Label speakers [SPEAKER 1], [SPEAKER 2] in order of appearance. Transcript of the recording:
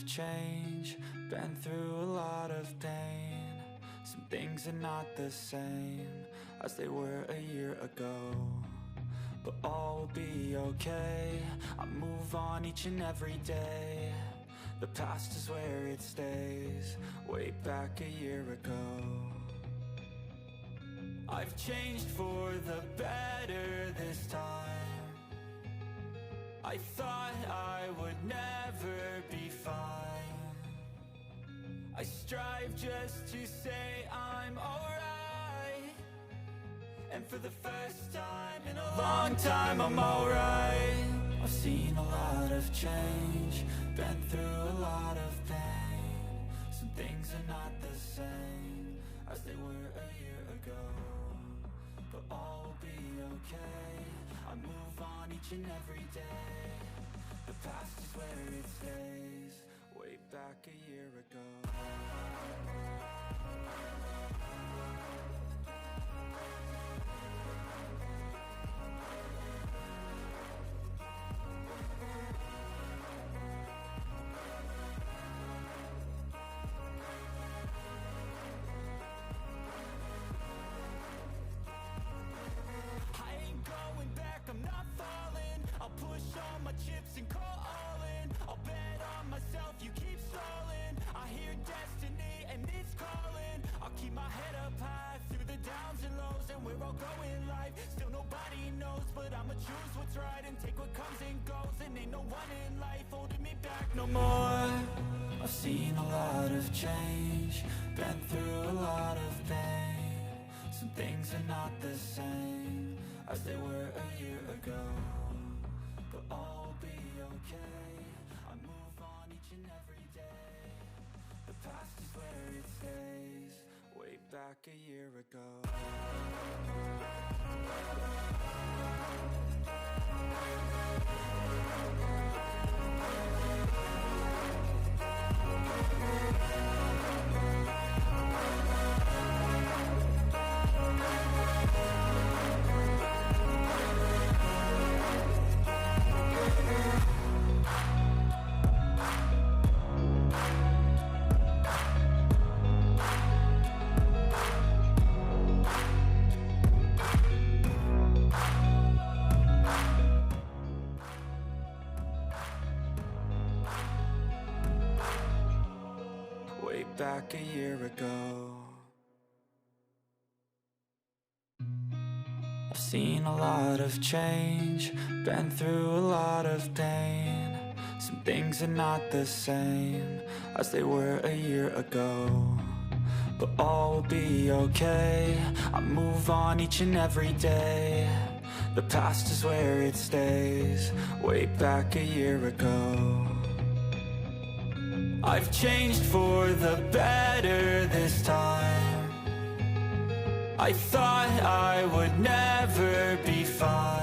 [SPEAKER 1] of change, been through a lot of pain. Some things are not the same as they were a year ago, but all will be okay. I move on each and every day. The past is where it stays, way back a year ago. I've changed for the better this time. I thought I would never be fine. I strive just to say I'm alright, and for the first time in a long time I'm alright. I've seen a lot of change, been through a lot of pain. Some things are not the same as they were a year ago, but all will be okay. I move on each and every day. The past is where it stays, way back a year ago. I'm not falling, I'll push all my chips and call all in. I'll bet on myself, you keep stalling. I hear destiny and it's calling. I'll keep my head up high through the downs and lows, and we're all going life. Still nobody knows, but I'ma choose what's right and take what comes and goes. And ain't no one in life holding me back no more. I've seen a lot of change, been through a lot of pain. Some things are not the same as they were a year ago, but all will be okay. I move on each and every day. The past is where it stays, way back a year ago. Back a year ago, I've seen a lot of change, been through a lot of pain. Some things are not the same as they were a year ago, but all will be okay. I move on each and every day. The past is where it stays, way back a year ago. I've changed for the better this time. I thought I would never be fine.